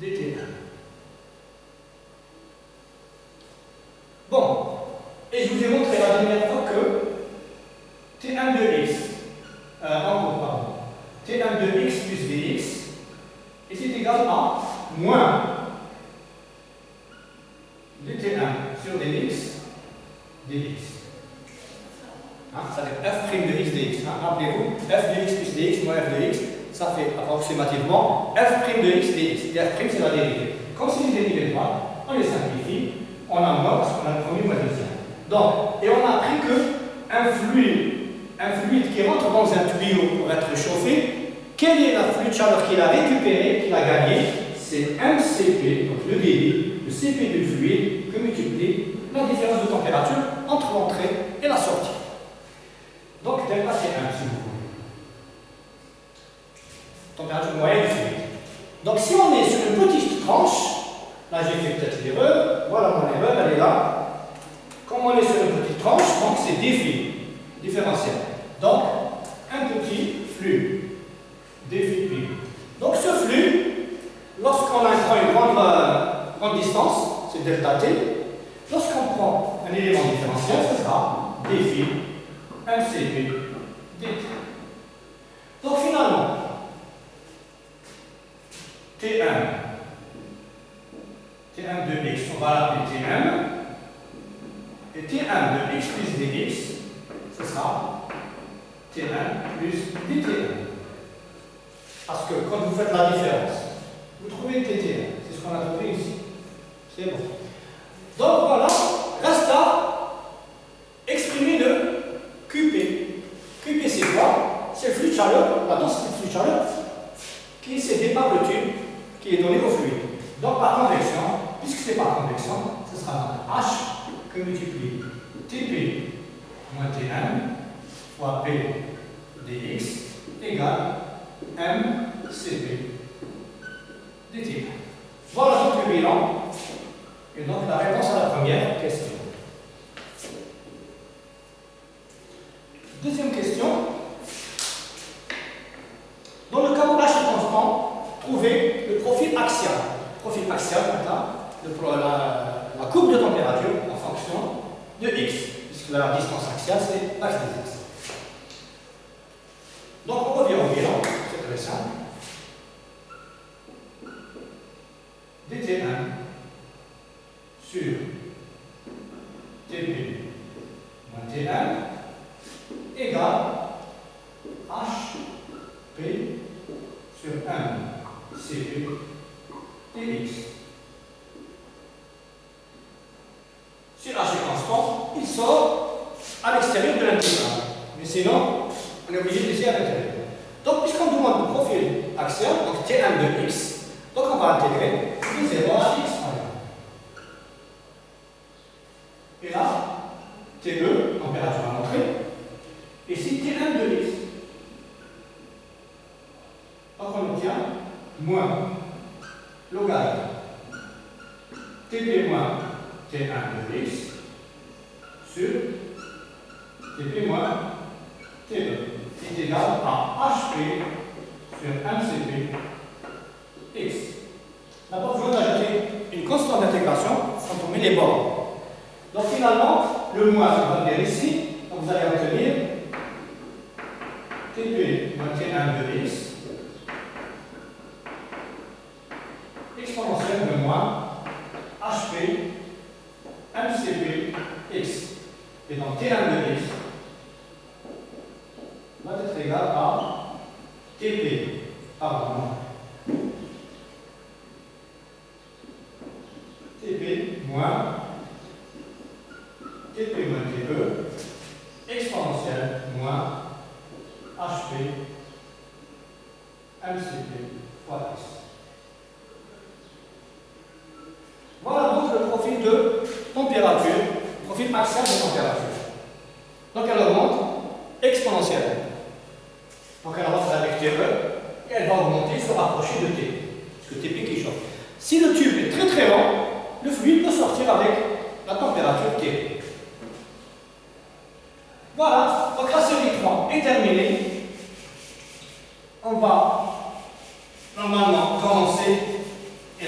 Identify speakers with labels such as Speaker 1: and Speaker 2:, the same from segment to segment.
Speaker 1: dt1. Bon, et je vous ai montré la dernière fois que T1 de x, T1 de x plus dx est égal à moins dt1 sur dx dx. Ça fait f' de x dx. Rappelez-vous, f de x plus dx moins f de x, ça fait approximativement f' de x dx. Et f' c'est la dérivée. Comme c'est une dérivée droite, on les simplifie, on en mord parce qu'on a le premier moins le deuxième. Donc, et on a appris qu'un fluide qui rentre dans un tuyau pour être chauffé, quel est le flux de chaleur qu'il a récupéré, qu'il a gagné? C'est mCp, donc le débit, le Cp du fluide, que multiplie la différence de température entre l'entrée et la sortie. Donc, delta T1, si vous voulez. Température moyenne du fluide. Donc, si on est sur une petite tranche, là j'ai fait peut-être l'erreur, voilà mon erreur, elle est là. Comme on est sur une petite tranche, donc c'est différentiel. Donc, un petit flux, défi pi. Donc, ce flux, lorsqu'on prend une grande distance, c'est delta T. Lorsqu'on prend un élément différentiel, ce sera défi mCp dt. Donc, finalement, T1 de x, on va l'appeler T1. Et T1 de x plus dx, ce sera T1 plus dt1. Parce que quand vous faites la différence, vous trouvez T1. C'est ce qu'on a trouvé ici. C'est bon. Donc voilà, reste à exprimer le QP. QP c'est quoi? C'est le flux de chaleur, la densité de flux de chaleur qui est cédée par le tube qui est donné au fluide. Donc par convection, puisque c'est par convection, ce sera H que multiplie Tp moins T1 fois P dx égale mCp dt. Voilà donc le bilan. Et donc la réponse à la première question. Deuxième question. Dans le cas où H est constant, trouvez le profil axial. Profil axial, la courbe de température en fonction de x, puisque la distance axiale c'est l'axe des axes. Donc on revient au bilan, c'est très simple. dt1 sur Tp moins T1 égale HP sur 1 Cp dx. Si H est constant, il sort à l'extérieur de l'intégrale. Mais sinon, on est obligé de laisser à l'intérieur. Donc, puisqu'on demande le profil axial, donc T1 de x, donc on va intégrer de 0 à x par exemple. Et là, T2, température à l'entrée, et ici T1 de x. Donc on obtient moins logarithme Tp moins T1 de x sur Tp moins T2 est égal à HP sur mCp x. D'abord, je vais ajouter une constante d'intégration quand on met les bornes. Donc finalement, le moins va venir ici, donc vous allez obtenir Tp moins T1 de x exponentielle de moins HP mCp x. Et donc T1 de x va être égal à Tp, Tp moins Te exponentielle moins HP mCp fois x. Voilà donc le profil de température, profil axial de température. Donc elle augmente exponentiellement. Donc elle rentre avec Te et elle va augmenter, se rapprocher de T, puisque Tp qui chauffe. Si le tube est très très long, le fluide peut sortir avec la température T. Voilà, donc la série 3 est terminée. On va normalement commencer et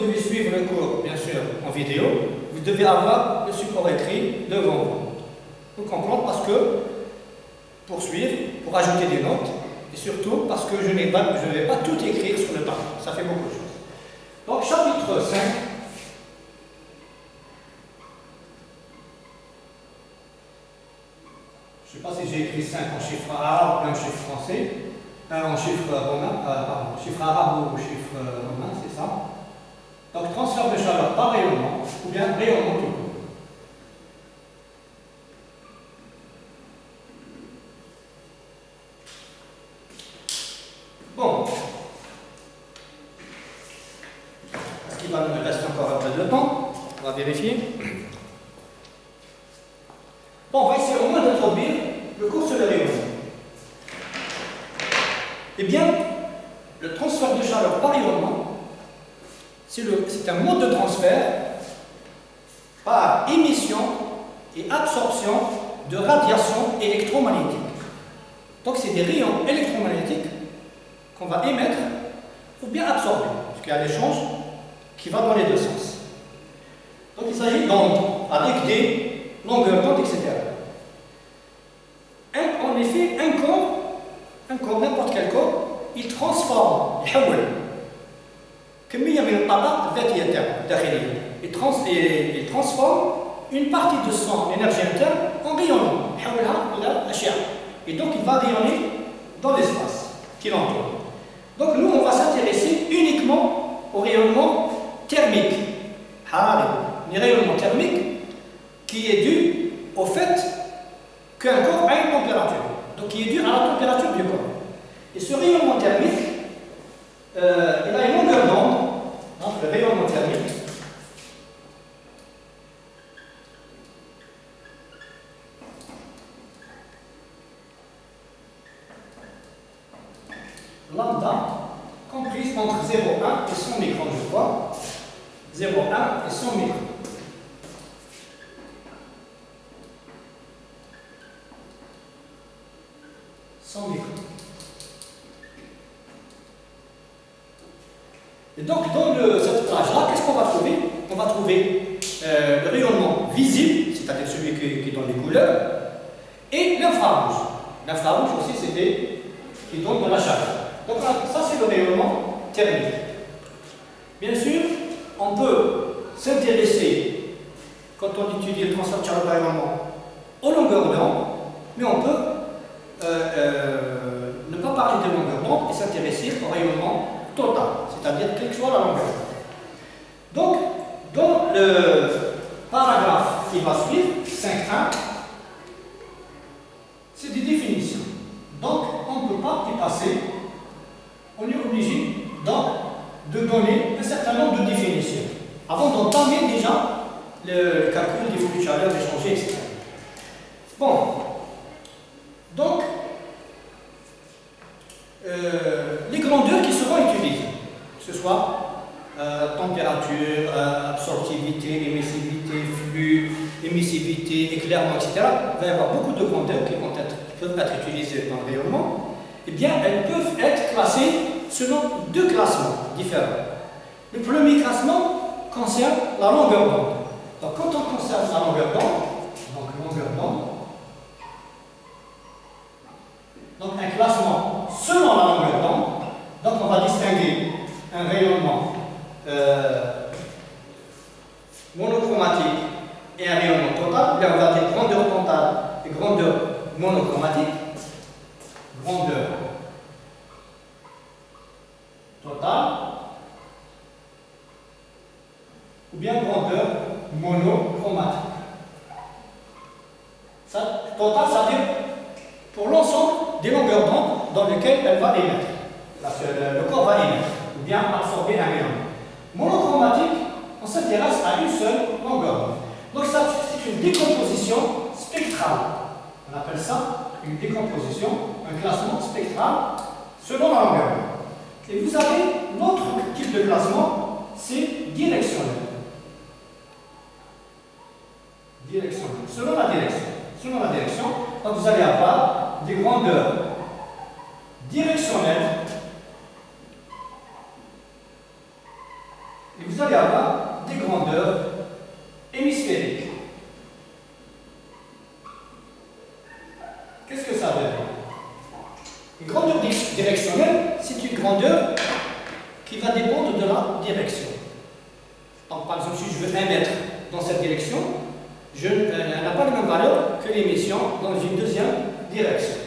Speaker 1: devez suivre le cours, bien sûr, en vidéo, vous devez avoir le support écrit devant vous. Pour comprendre, parce que, pour suivre, pour ajouter des notes, et surtout parce que je ne vais pas tout écrire sur le tableau. Ça fait beaucoup de choses. Donc, chapitre 5. Je ne sais pas si j'ai écrit 5 en chiffre arabe ou en chiffre français, en chiffre romain, chiffre arabe ou chiffre romain, c'est ça. Donc, transfert de chaleur par rayonnement, ou bien rayonnement tout court. Bon. Est-ce qu'il va nous rester encore un peu de temps? On va vérifier. Bon, on va essayer au moins d'introduire le cours sur le rayonnement. Eh bien, le transfert de chaleur par rayonnement, c'est un mode de transfert par émission et absorption de radiation électromagnétique. Donc, c'est des rayons électromagnétiques qu'on va émettre ou bien absorber, parce qu'il y a l'échange qui va dans les deux sens. Donc, il s'agit d'ondes avec des longueurs d'onde, etc. En effet, un corps, n'importe quel corps, il transforme, il transforme une partie de son énergie interne en rayonnement. Et donc il va rayonner dans l'espace qui l'entoure. Donc nous, on va s'intéresser uniquement au rayonnement thermique. Le rayonnement thermique qui est dû au fait qu'un corps a une température. Donc qui est dû à la température du corps. Et ce rayonnement thermique, il a une longueur d'onde, le rayonnement thermique. Lambda, comprise entre 0,1 et 100 microns, je crois. 0,1 et 100 microns. Et donc, dans cette plage-là, qu'est-ce qu'on va trouver? On va trouver le rayonnement visible, c'est-à-dire celui qui donne les couleurs, et l'infrarouge. L'infrarouge aussi, c'est qui donne de la chaleur. Donc, ça, c'est le rayonnement thermique. Bien sûr, on peut s'intéresser, quand on étudie le transfert de chaleur par rayonnement, aux longueurs d'onde, mais on peut ne pas parler de longueur d'onde et s'intéresser au rayonnement total, c'est-à-dire quelle que soit la longueur. Donc, dans le paragraphe qui va suivre, 5.1, c'est des définitions. Donc, on ne peut pas y passer. On est obligé donc de donner un certain nombre de définitions avant d'entamer déjà le calcul des flux de chaleur échangés, etc. Bon, donc, les grandeurs qui seront utilisées, que ce soit température, absorptivité, émissivité, flux, émissivité, éclairement, etc., il va y avoir beaucoup de grandeurs qui peuvent être utilisées dans le rayonnement. Eh bien, elles peuvent être classées selon deux classements différents. Le premier classement concerne la longueur d'onde. Donc, quand on concerne la longueur d'onde, donc un classement selon la longueur d'onde, donc on va distinguer un rayonnement monochromatique et un rayonnement total. Là, on va dire grandeur totale et grandeur monochromatique. Grandeur totale ou bien grandeur monochromatique. Ça, total, ça veut dire pour l'ensemble des longueurs d'onde dans lesquelles elle va émettre. Le corps va émettre ou bien absorber un rayonnement. Monochromatique, on s'intéresse à une seule longueur d'onde. Donc ça, c'est une décomposition spectrale. On appelle ça une décomposition, un classement spectral selon la longueur d'onde. Et vous avez l'autre type de classement, c'est directionnel. Directionnel, selon la direction. Selon la direction, donc vous allez avoir des grandeurs directionnelles. Et vous va y avoir des grandeurs hémisphériques. Qu'est-ce que ça veut dire? Une grandeur directionnelle, c'est une grandeur qui va dépendre de la direction. Donc, par exemple, si je veux 1 mètre dans cette direction, elle n'a pas la même valeur que l'émission dans une deuxième direction.